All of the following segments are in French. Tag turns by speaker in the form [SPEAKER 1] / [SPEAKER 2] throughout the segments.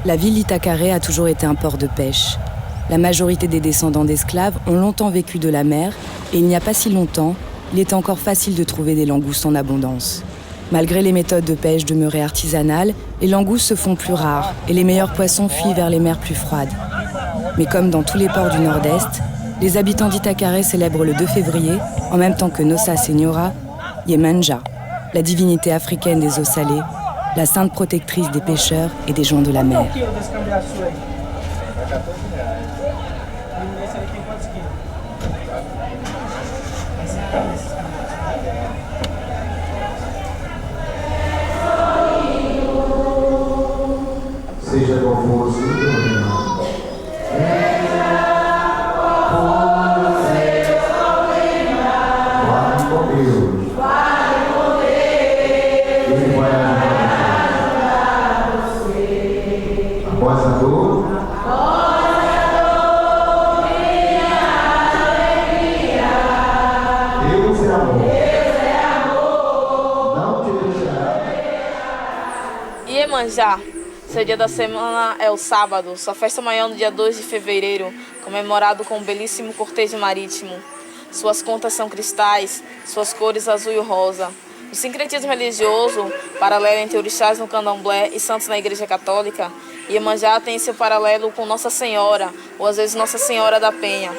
[SPEAKER 1] La ville d'Itacaré a toujours été un port de pêche. La majorité des descendants d'esclaves ont longtemps vécu de la mer et il n'y a pas si longtemps, il était encore facile de trouver des langoustes en abondance. Malgré les méthodes de pêche demeurées artisanales, les langoustes se font plus rares et les meilleurs poissons fuient vers les mers plus froides. Mais comme dans tous les ports du Nord-Est, les habitants d'Itacaré célèbrent le 2 février, en même temps que Nossa Senhora, Yemanja, la divinité africaine des eaux salées, la sainte protectrice des pêcheurs et des gens de la mer.
[SPEAKER 2] Seja convosco. Após a dor, Deus é amor. Não te deixará.
[SPEAKER 3] Iemanjá, seu dia da semana é o sábado, sua festa maior no dia 2 de fevereiro, comemorado com um belíssimo cortejo marítimo. Suas contas são cristais, suas cores azul e rosa. O sincretismo religioso, paralelo entre orixás no candomblé e santos na Igreja Católica, Iemanjá tem seu paralelo com Nossa Senhora, ou às vezes Nossa Senhora da Penha.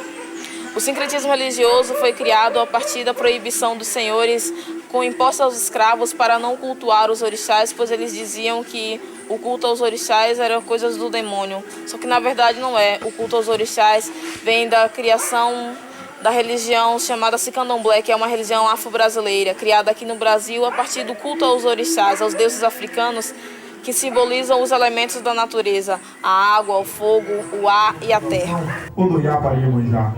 [SPEAKER 3] O sincretismo religioso foi criado a partir da proibição dos senhores com imposto aos escravos para não cultuar os orixás, pois eles diziam que o culto aos orixás era coisas do demônio. Só que na verdade não é. O culto aos orixás vem da criação da religião chamada Candomblé, que é uma religião afro-brasileira, criada aqui no Brasil a partir do culto aos orixás, aos deuses africanos, que simbolizam os elementos da natureza, a água, o fogo, o ar e a terra.
[SPEAKER 4] Olhar para Iemanjá.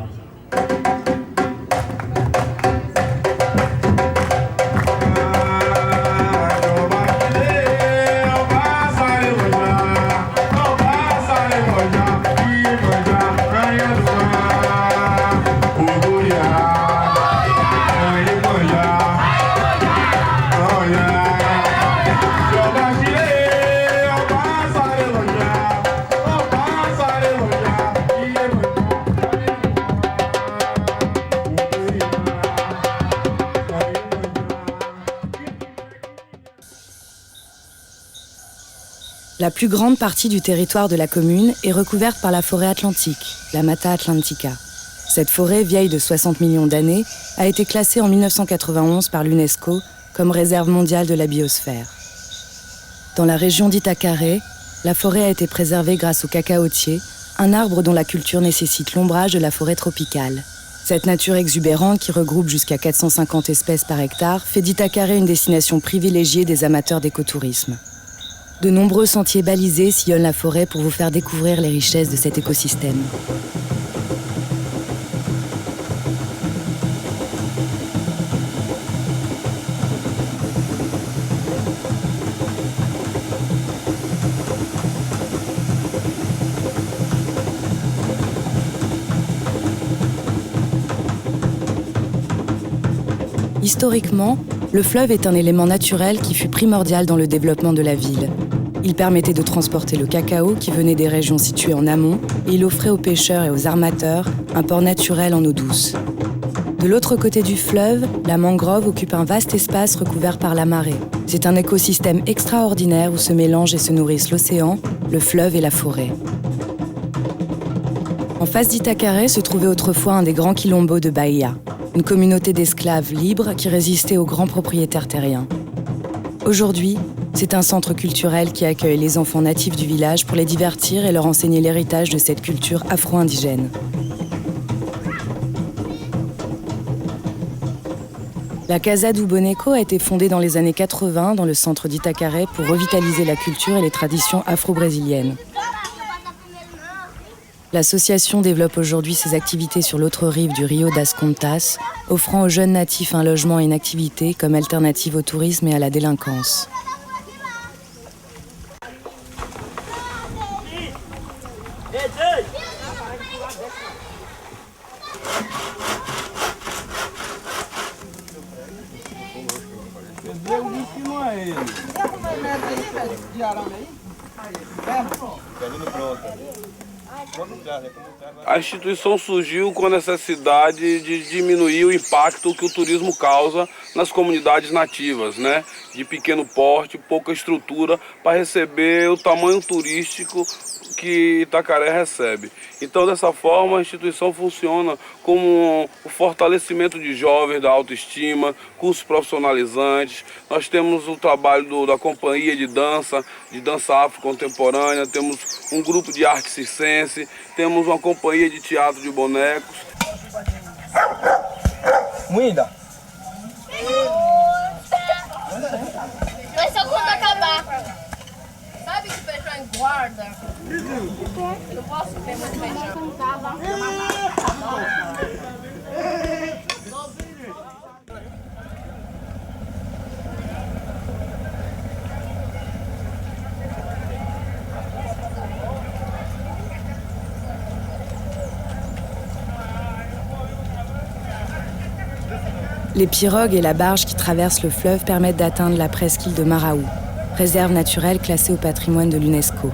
[SPEAKER 1] La plus grande partie du territoire de la commune est recouverte par la forêt atlantique, la Mata Atlantica. Cette forêt, vieille de 60 millions d'années, a été classée en 1991 par l'UNESCO comme réserve mondiale de la biosphère. Dans la région d'Itacaré, la forêt a été préservée grâce au cacaotier, un arbre dont la culture nécessite l'ombrage de la forêt tropicale. Cette nature exubérante, qui regroupe jusqu'à 450 espèces par hectare, fait d'Itacaré une destination privilégiée des amateurs d'écotourisme. De nombreux sentiers balisés sillonnent la forêt pour vous faire découvrir les richesses de cet écosystème. Historiquement, le fleuve est un élément naturel qui fut primordial dans le développement de la ville. Il permettait de transporter le cacao qui venait des régions situées en amont et il offrait aux pêcheurs et aux armateurs un port naturel en eau douce. De l'autre côté du fleuve, la mangrove occupe un vaste espace recouvert par la marée. C'est un écosystème extraordinaire où se mélangent et se nourrissent l'océan, le fleuve et la forêt. En face d'Itacaré se trouvait autrefois un des grands quilombos de Bahia, une communauté d'esclaves libres qui résistait aux grands propriétaires terriens. Aujourd'hui, c'est un centre culturel qui accueille les enfants natifs du village pour les divertir et leur enseigner l'héritage de cette culture afro-indigène. La Casa do Boneco a été fondée dans les années 80 dans le centre d'Itacaré pour revitaliser la culture et les traditions afro-brésiliennes. L'association développe aujourd'hui ses activités sur l'autre rive du Rio das Contas, offrant aux jeunes natifs un logement et une activité comme alternative au tourisme et à la délinquance.
[SPEAKER 5] Chama ele. Tem alguma meta aí, velho, de arame aí?
[SPEAKER 6] A instituição surgiu com a necessidade de diminuir o impacto que o turismo causa nas comunidades nativas, né? De pequeno porte, pouca estrutura para receber o tamanho turístico que Itacaré recebe. Então, dessa forma, a instituição funciona como o fortalecimento de jovens, da autoestima, cursos profissionalizantes. Nós temos o trabalho da companhia de dança afro-contemporânea, temos um grupo de arte circense, temos uma companhia de teatro de bonecos.
[SPEAKER 5] Muinda.
[SPEAKER 7] Mas só quando acabar. Sabe que feijão engorda? Eu posso ter mais feijão.
[SPEAKER 1] Les pirogues et la barge qui traversent le fleuve permettent d'atteindre la presqu'île de Maraou, réserve naturelle classée au patrimoine de l'UNESCO.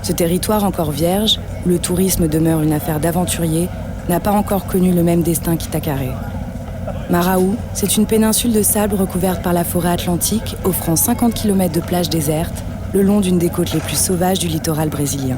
[SPEAKER 1] Ce territoire encore vierge, où le tourisme demeure une affaire d'aventuriers, n'a pas encore connu le même destin qu'Itacaré. Maraou, c'est une péninsule de sable recouverte par la forêt atlantique, offrant 50 km de plages désertes, le long d'une des côtes les plus sauvages du littoral brésilien.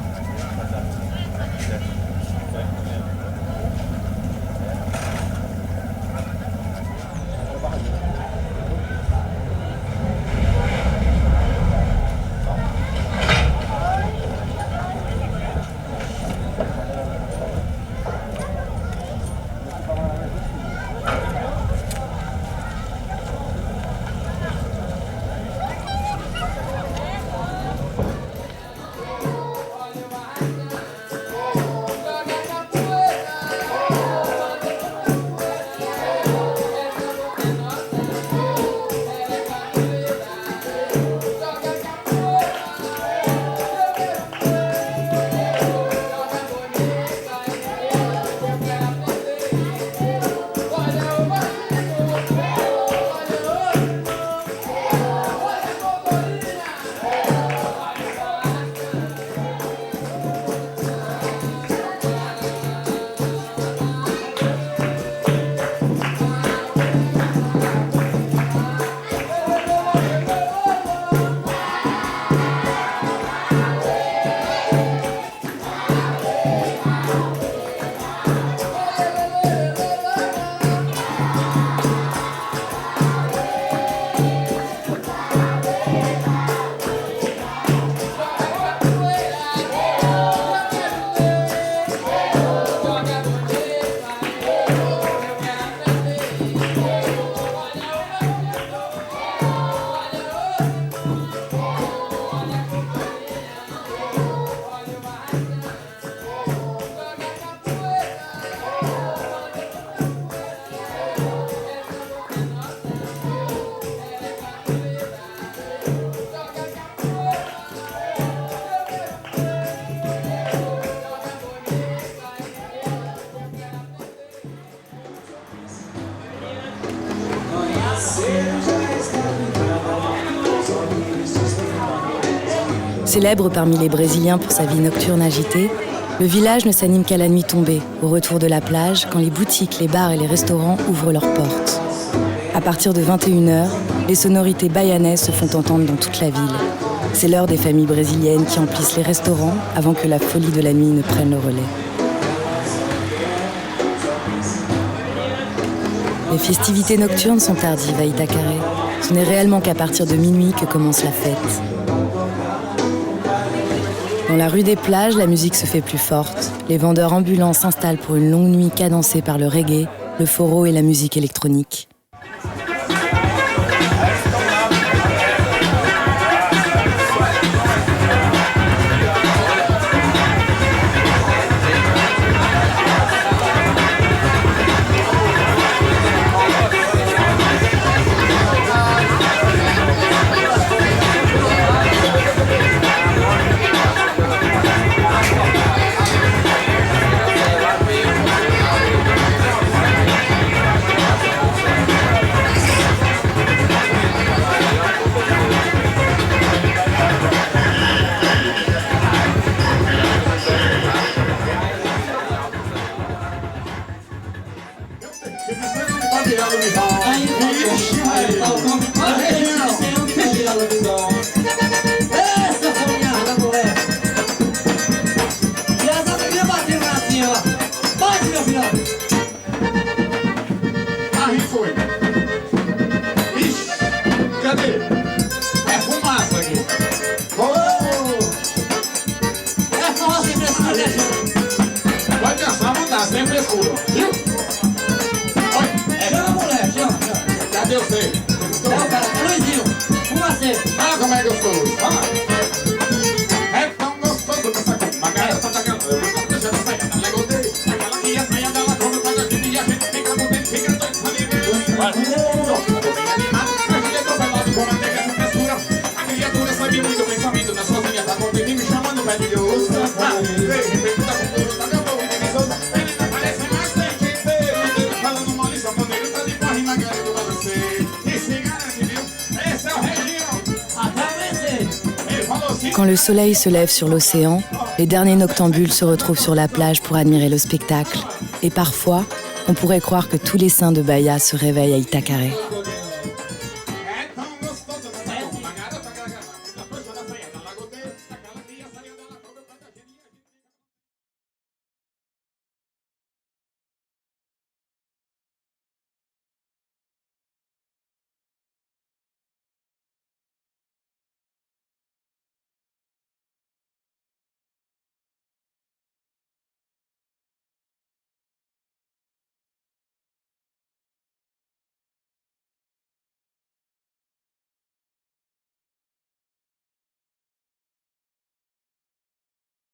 [SPEAKER 1] Célèbre parmi les Brésiliens pour sa vie nocturne agitée, le village ne s'anime qu'à la nuit tombée, au retour de la plage, quand les boutiques, les bars et les restaurants ouvrent leurs portes. À partir de 21h, les sonorités baïanaises se font entendre dans toute la ville. C'est l'heure des familles brésiliennes qui emplissent les restaurants avant que la folie de la nuit ne prenne le relais. Les festivités nocturnes sont tardives à Itacaré. Ce n'est réellement qu'à partir de minuit que commence la fête. Dans la rue des plages, la musique se fait plus forte. Les vendeurs ambulants s'installent pour une longue nuit cadencée par le reggae, le forró et la musique électronique.
[SPEAKER 8] Olha como é gostoso. É tão gostoso que essa macaia tá atacando. Eu vou deixar essa saia, ela gostei. Aquela que a saia dela come quando a gente e a gente fica contente, fica doido, sabe? Vai, bem animado, a gente é atropelado com manteiga essa frescura. A criatura sabe muito bem, família da sozinha, tá contente me chamando, pede de ouça. Respeito da cultura, tá meu povo, de Souza. Ele parece mais tem falando mal de sanfoneiro, tá de corre na galera do balancê. E se garante, viu? Esse é o Reginho. Até amanhecer. Ele falou assim.
[SPEAKER 1] Quand le soleil se lève sur l'océan, les derniers noctambules se retrouvent sur la plage pour admirer le spectacle. Et parfois, on pourrait croire que tous les saints de Bahia se réveillent à Itacaré.